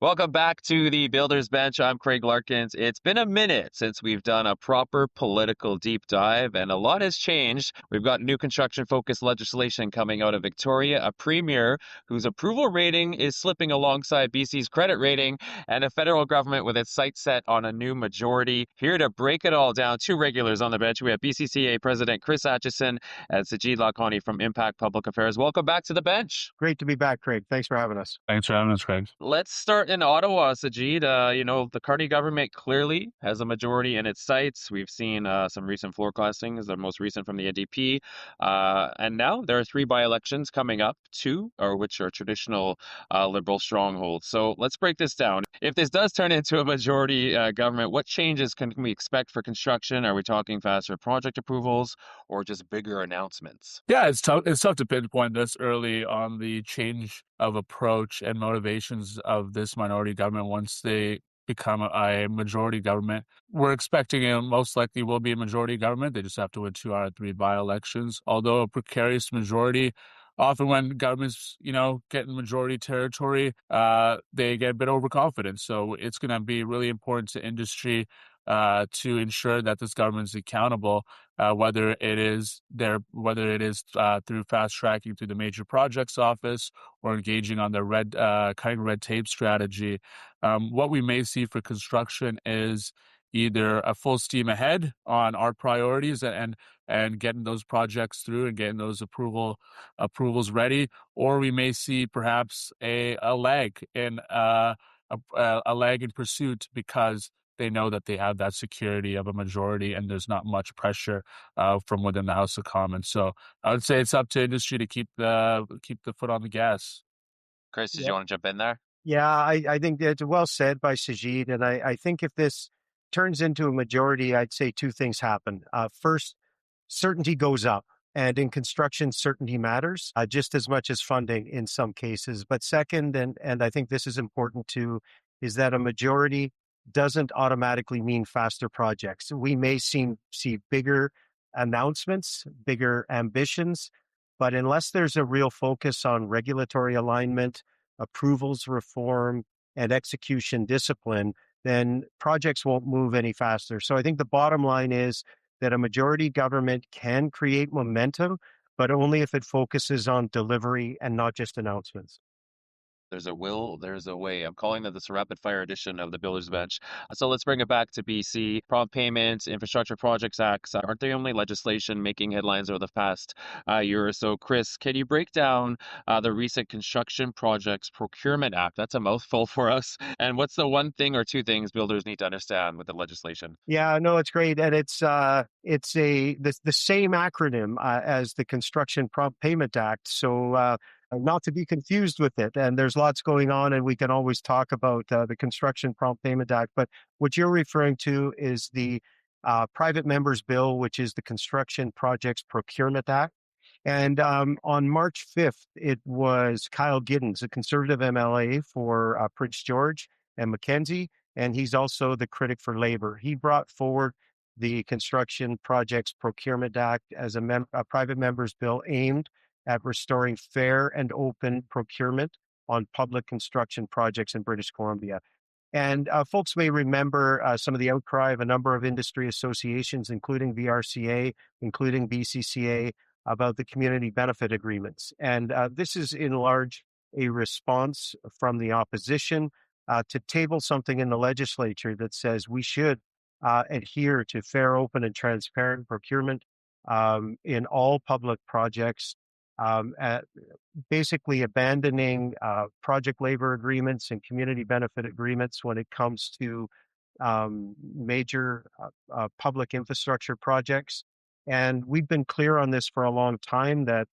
Welcome back to the Builders Bench. I'm Craig Larkins. It's been a minute since we've done a proper political deep dive, and a lot has changed. We've got new construction-focused legislation coming out of Victoria, a premier whose approval rating is slipping alongside BC's credit rating, and a federal government with its sights set on a new majority. Here to break it all down, two regulars on the bench. We have BCCA President Chris Atchison and Sajid Lakhani from Impact Public Affairs. Welcome back to the bench. Great to be back, Craig. Thanks for having us. Thanks for having us, Craig. Let's start in Ottawa, Sajid. The Carney government clearly has a majority in its sights. We've seen some recent floor castings, the most recent from the NDP. And now there are three by-elections coming up, which are traditional Liberal strongholds. So let's break this down. If this does turn into a majority government, what changes can we expect for construction? Are we talking faster project approvals or just bigger announcements? Yeah, it's tough to pinpoint this early on the change of approach and motivations of this minority government once they become a majority government. We're expecting it most likely will be a majority government. They just have to win 2 out of 3 by-elections. Although a precarious majority, often when governments, get in majority territory, they get a bit overconfident. So it's going to be really important to industry to ensure that this government is accountable, whether it is through fast tracking through the major projects office or engaging on their cutting red tape strategy. What we may see for construction is either a full steam ahead on our priorities and getting those projects through and getting those approvals ready, or we may see perhaps a lag in pursuit because they know that they have that security of a majority and there's not much pressure from within the House of Commons. So I would say it's up to industry to keep the foot on the gas. Chris, did you want to jump in there? Yeah, I think it's well said by Sajid. And I think if this turns into a majority, I'd say two things happen. First, certainty goes up. And in construction, certainty matters just as much as funding in some cases. But second, and I think this is important too, is that a majority doesn't automatically mean faster projects. We may see bigger announcements, bigger ambitions, but unless there's a real focus on regulatory alignment, approvals reform, and execution discipline, then projects won't move any faster. So I think the bottom line is that a majority government can create momentum, but only if it focuses on delivery and not just announcements. There's a will, there's a way. I'm calling this a rapid fire edition of the Builders Bench. So let's bring it back to BC. Prompt payments, infrastructure projects acts aren't the only legislation making headlines over the past year or so. Chris, can you break down the recent Construction Projects Procurement Act? That's a mouthful for us. And what's the one thing or two things builders need to understand with the legislation? Yeah, no, it's great. And it's the same acronym as the Construction Prompt Payment Act. So not to be confused with it. And there's lots going on, and we can always talk about the Construction Prompt Payment Act. But what you're referring to is the private members bill, which is the Construction Projects Procurement Act. And on March 5th, it was Kyle Giddens, a Conservative MLA for Prince George and Mackenzie, and he's also the critic for Labour. He brought forward the Construction Projects Procurement Act as a private members bill aimed at restoring fair and open procurement on public construction projects in British Columbia. And folks may remember some of the outcry of a number of industry associations, including VRCA, including BCCA, about the community benefit agreements. And this is in large a response from the opposition to table something in the legislature that says we should adhere to fair, open, and transparent procurement in all public projects. Basically abandoning project labor agreements and community benefit agreements when it comes to major public infrastructure projects. And we've been clear on this for a long time that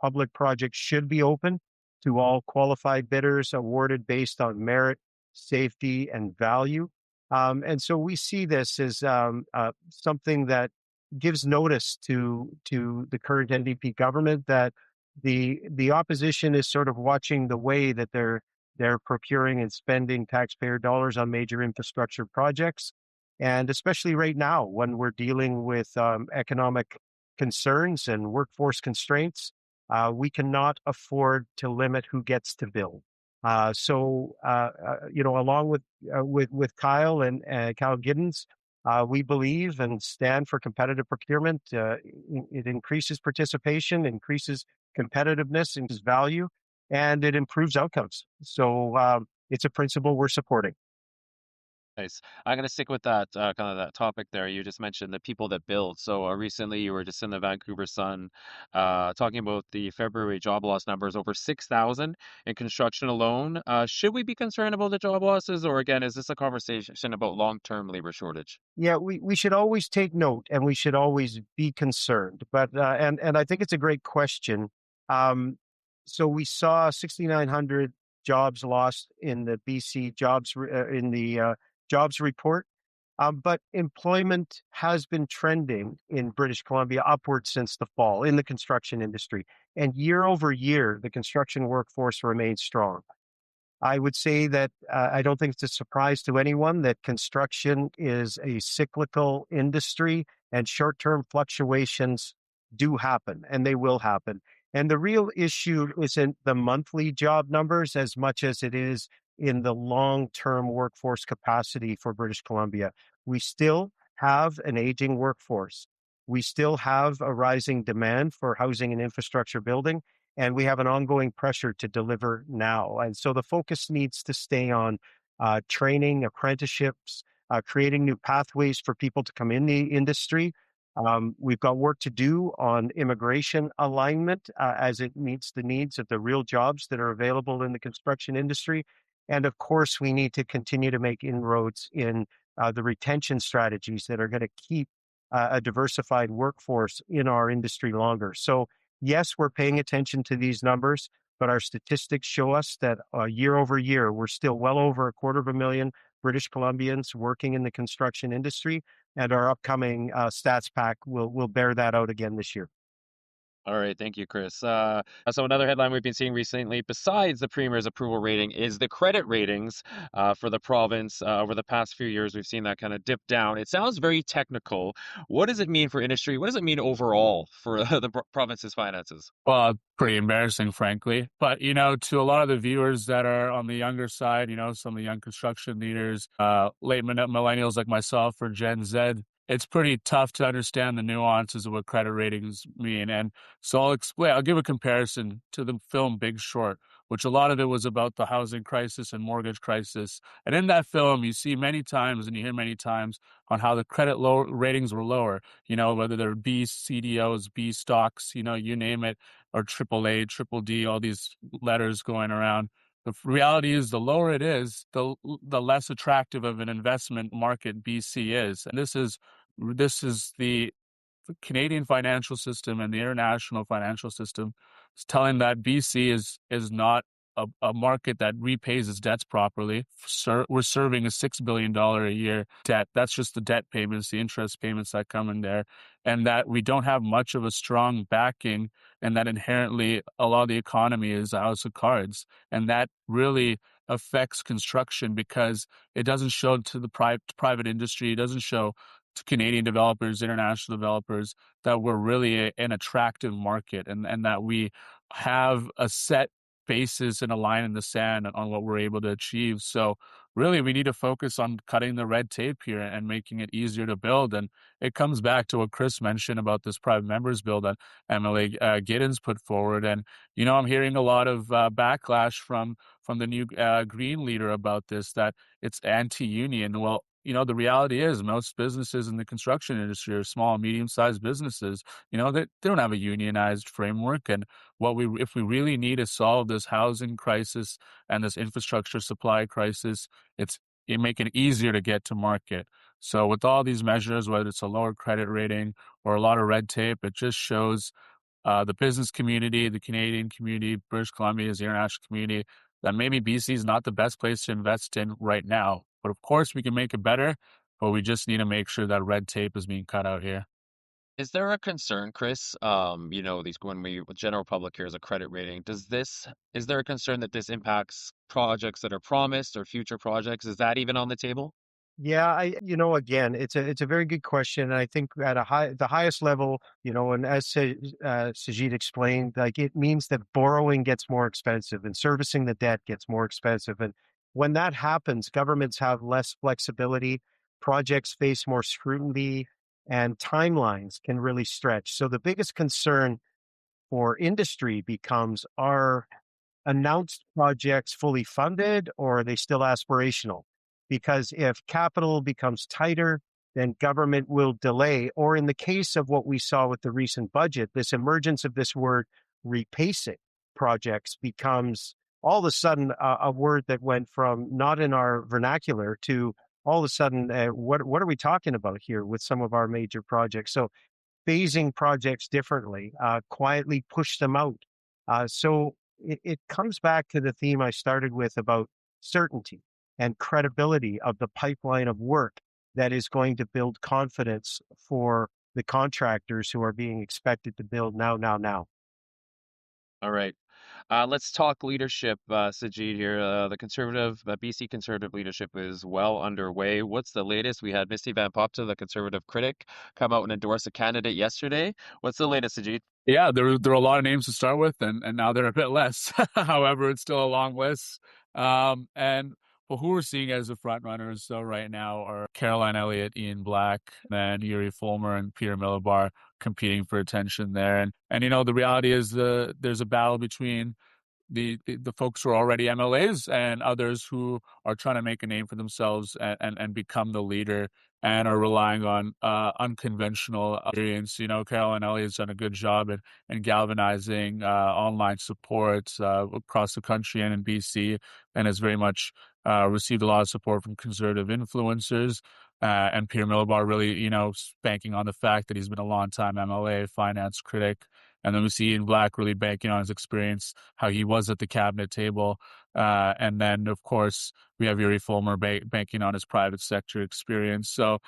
public projects should be open to all qualified bidders, awarded based on merit, safety, and value. And so we see this as something that gives notice to the current NDP government that the opposition is sort of watching the way that they're procuring and spending taxpayer dollars on major infrastructure projects. And especially right now, when we're dealing with economic concerns and workforce constraints, we cannot afford to limit who gets to build. Along with Kyle and Kyle Giddens, we believe and stand for competitive procurement. It increases participation, increases competitiveness, increases value, and it improves outcomes. So it's a principle we're supporting. Nice. I'm going to stick with that kind of that topic there. You just mentioned the people that build. So recently you were just in the Vancouver Sun talking about the February job loss numbers, over 6,000 in construction alone. Should we be concerned about the job losses, or again, is this a conversation about long-term labor shortage? Yeah, we should always take note and we should always be concerned. But I think it's a great question. Um, so we saw 6,900 jobs lost in the BC in the jobs report. But employment has been trending in British Columbia upwards since the fall in the construction industry. And year over year, the construction workforce remains strong. I would say that I don't think it's a surprise to anyone that construction is a cyclical industry and short term fluctuations do happen and they will happen. And the real issue isn't the monthly job numbers as much as it is in the long term workforce capacity for British Columbia. We still have an aging workforce. We still have a rising demand for housing and infrastructure building, and we have an ongoing pressure to deliver now. And so the focus needs to stay on training, apprenticeships, creating new pathways for people to come in the industry. We've got work to do on immigration alignment as it meets the needs of the real jobs that are available in the construction industry. And of course, we need to continue to make inroads in the retention strategies that are going to keep a diversified workforce in our industry longer. So yes, we're paying attention to these numbers, but our statistics show us that year over year, we're still well over 250,000 British Columbians working in the construction industry, and our upcoming stats pack will bear that out again this year. All right, thank you, Chris. So another headline we've been seeing recently, besides the Premier's approval rating, is the credit ratings for the province. Over the past few years, we've seen that kind of dip down. It sounds very technical. What does it mean for industry? What does it mean overall for the province's finances? Well, pretty embarrassing, frankly. But, to a lot of the viewers that are on the younger side, some of the young construction leaders, late millennials like myself or Gen Z, it's pretty tough to understand the nuances of what credit ratings mean. And so I'll give a comparison to the film Big Short, which a lot of it was about the housing crisis and mortgage crisis. And in that film, you see many times and you hear many times on how the credit ratings were lower, whether they're B CDOs, B stocks, you name it, or triple A, triple D, all these letters going around. The reality is, the lower it is, the less attractive of an investment market BC is. And this is the Canadian financial system and the international financial system is telling that BC is not a market that repays its debts properly. We're serving a $6 billion a year debt. That's just the debt payments, the interest payments that come in there, and that we don't have much of a strong backing, and that inherently a lot of the economy is a house of cards. And that really affects construction because it doesn't show to the private industry. It doesn't show to Canadian developers, international developers, that we're really an attractive market, and that we have a set basis and a line in the sand on what we're able to achieve. So really, we need to focus on cutting the red tape here and making it easier to build. And it comes back to what Chris mentioned about this private members bill that MLA Giddens put forward. And, I'm hearing a lot of backlash from the new Green leader about this, that it's anti-union. Well, the reality is most businesses in the construction industry are small and medium-sized businesses. They don't have a unionized framework. And if we really need to solve this housing crisis and this infrastructure supply crisis, it make it easier to get to market. So with all these measures, whether it's a lower credit rating or a lot of red tape, it just shows the business community, the Canadian community, British Columbia's the international community, that maybe BC is not the best place to invest in right now. But of course, we can make it better, but we just need to make sure that red tape is being cut out here. Is there a concern, Chris? These when we general public hears a credit rating, is there a concern that this impacts projects that are promised or future projects? Is that even on the table? Yeah, again, it's a very good question. And I think at the highest level, and as Sajid explained, like it means that borrowing gets more expensive and servicing the debt gets more expensive. And when that happens, governments have less flexibility, projects face more scrutiny, and timelines can really stretch. So the biggest concern for industry becomes, are announced projects fully funded or are they still aspirational? Because if capital becomes tighter, then government will delay. Or in the case of what we saw with the recent budget, this emergence of this word repacing projects becomes all of a sudden a word that went from not in our vernacular to all of a sudden, what are we talking about here with some of our major projects? So phasing projects differently, quietly push them out. So it comes back to the theme I started with about certainty and credibility of the pipeline of work that is going to build confidence for the contractors who are being expected to build now. All right. Let's talk leadership, Sajid here. BC Conservative leadership is well underway. What's the latest? We had Misty Van Popta, the Conservative critic, come out and endorse a candidate yesterday. What's the latest, Sajid? Yeah, there are a lot of names to start with, and now there are a bit less. However, it's still a long list. And well, who we're seeing as the front runners so right now are Caroline Elliott, Ian Black, and Yuri Fulmer and Peter Millibar competing for attention there. And the reality is there's a battle between the folks who are already MLAs and others who are trying to make a name for themselves and become the leader and are relying on unconventional experience. Caroline Elliott's done a good job in galvanizing online support across the country and in BC, and has very much received a lot of support from conservative influencers. And Peter Millibar really, banking on the fact that he's been a long-time MLA finance critic. And then we see Ian Black really banking on his experience, how he was at the cabinet table. And then, of course, we have Yuri Fulmer banking on his private sector experience. So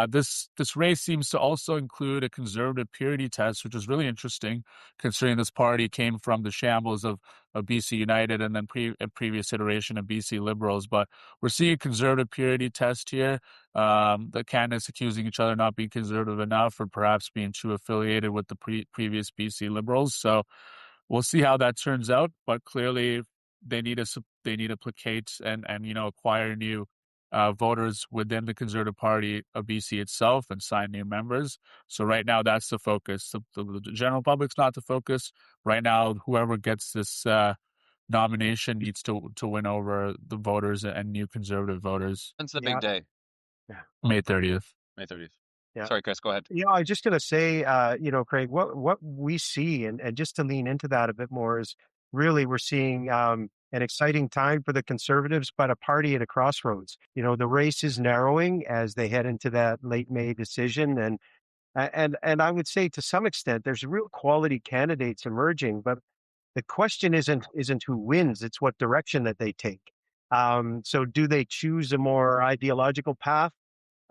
this race seems to also include a conservative purity test, which is really interesting, considering this party came from the shambles of BC United and then a previous iteration of BC Liberals. But we're seeing a conservative purity test here. The candidates accusing each other not being conservative enough or perhaps being too affiliated with the previous BC Liberals. So we'll see how that turns out. But clearly, they need to placate and acquire new voters within the Conservative Party of BC itself and sign new members. So right now, that's the focus. The general public's not the focus. Right now, whoever gets this nomination needs to win over the voters and new Conservative voters. When's the Yeah. big day? Yeah. May 30th. May 30th. Yeah. Sorry, Chris, go ahead. Yeah, I was just going to say, Craig, what we see, and just to lean into that a bit more, is really we're seeing an exciting time for the Conservatives, but a party at a crossroads. The race is narrowing as they head into that late May decision, and I would say to some extent there's real quality candidates emerging, but the question isn't who wins; it's what direction that they take. So, do they choose a more ideological path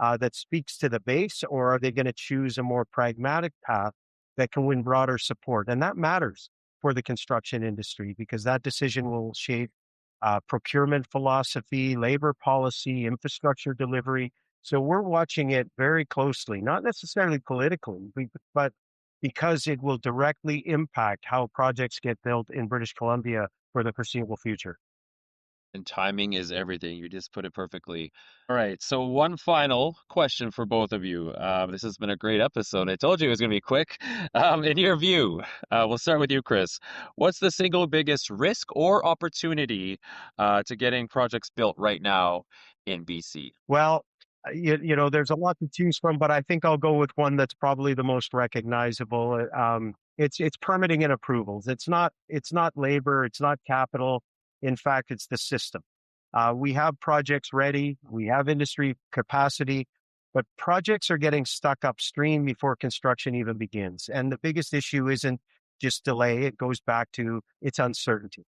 that speaks to the base, or are they going to choose a more pragmatic path that can win broader support? And that matters for the construction industry because that decision will shape procurement philosophy, labor policy, infrastructure delivery. So we're watching it very closely, not necessarily politically, but because it will directly impact how projects get built in British Columbia for the foreseeable future. And timing is everything. You just put it perfectly. All right. So one final question for both of you. This has been a great episode. I told you it was going to be quick. In your view, we'll start with you, Chris. What's the single biggest risk or opportunity to getting projects built right now in BC? Well, there's a lot to choose from, but I think I'll go with one that's probably the most recognizable. It's permitting and approvals. It's not labor. It's not capital. In fact, it's the system. We have projects ready. We have industry capacity, but projects are getting stuck upstream before construction even begins. And the biggest issue isn't just delay. It goes back to its uncertainty.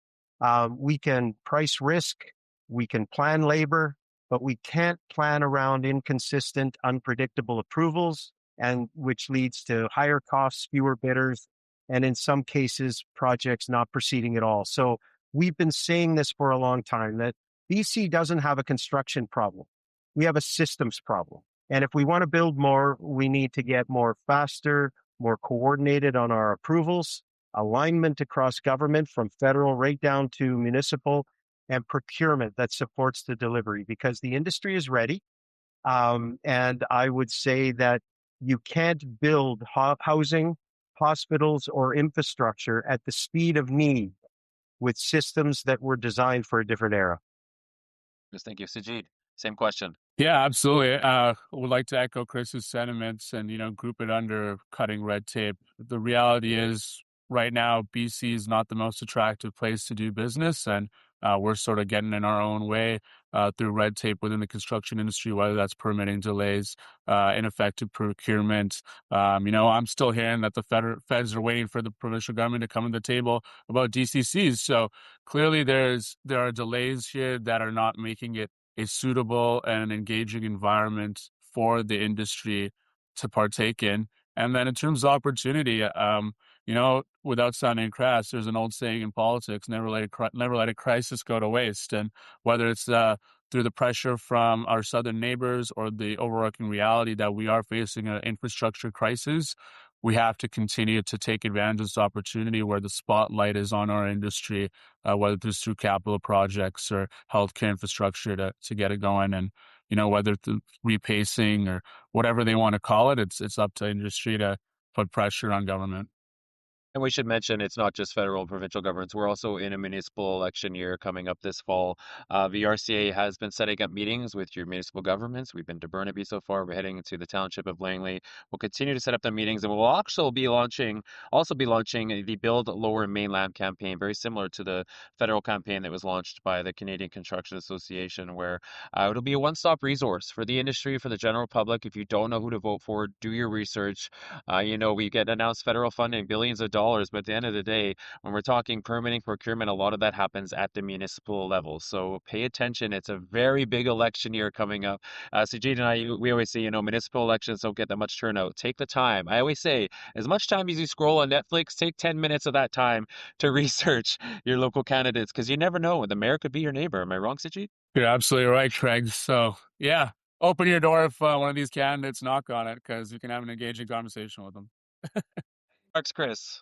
We can price risk. We can plan labor, but we can't plan around inconsistent, unpredictable approvals, and which leads to higher costs, fewer bidders, and in some cases, projects not proceeding at all. So we've been saying this for a long time that BC doesn't have a construction problem. we have a systems problem. And if we want to build more, we need to get more faster, more coordinated on our approvals, alignment across government from federal right down to municipal, and procurement that supports the delivery because the industry is ready. And I would say that you can't build housing, hospitals, or infrastructure at the speed of need with systems that were designed for a different era. Just thank you, Sajid. Same question. Yeah, absolutely. Would like to echo Chris's sentiments and, group it under cutting red tape. The reality is right now, BC is not the most attractive place to do business. And we're sort of getting in our own way through red tape within the construction industry, whether that's permitting delays, ineffective procurement. I'm still hearing that the feds are waiting for the provincial government to come to the table about DCCs. So clearly there are delays here that are not making it a suitable and an engaging environment for the industry to partake in. And then in terms of opportunity, without sounding crass, there's an old saying in politics: never let a crisis go to waste. And whether it's through the pressure from our southern neighbors or the overarching reality that we are facing an infrastructure crisis, we have to continue to take advantage of this opportunity where the spotlight is on our industry, whether it's through capital projects or healthcare infrastructure to get it going. And, whether it's repacing or whatever they want to call it, it's up to industry to put pressure on government. And we should mention it's not just federal and provincial governments. We're also in a municipal election year coming up this fall. VRCA has been setting up meetings with your municipal governments. We've been to Burnaby so far. We're heading into the township of Langley. We'll continue to set up the meetings, and we'll also be launching the Build Lower Mainland campaign, very similar to the federal campaign that was launched by the Canadian Construction Association, where it'll be a one-stop resource for the industry, for the general public. If you don't know who to vote for, do your research. We get announced federal funding, billions of dollars. But at the end of the day, when we're talking permitting, procurement, a lot of that happens at the municipal level. So pay attention. It's a very big election year coming up. Sajid and I, we always say, municipal elections don't get that much turnout. Take the time. I always say, as much time as you scroll on Netflix, take 10 minutes of that time to research your local candidates, because you never know. The mayor could be your neighbor. Am I wrong, Sajid? You're absolutely right, Craig. So, yeah, open your door if one of these candidates knock on it, because you can have an engaging conversation with them. Thanks, Chris.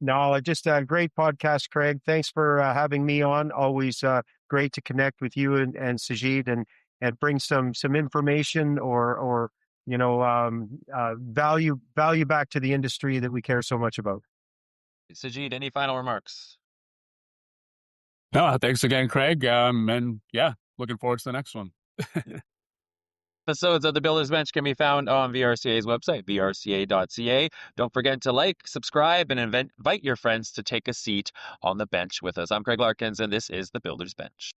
No, just a great podcast, Craig. Thanks for having me on. Always great to connect with you and Sajid and bring some information or value back to the industry that we care so much about. Sajid, any final remarks? No, thanks again, Craig. And yeah, looking forward to the next one. Episodes of The Builder's Bench can be found on VRCA's website, vrca.ca. Don't forget to like, subscribe, and invite your friends to take a seat on the bench with us. I'm Craig Larkins, and this is The Builder's Bench.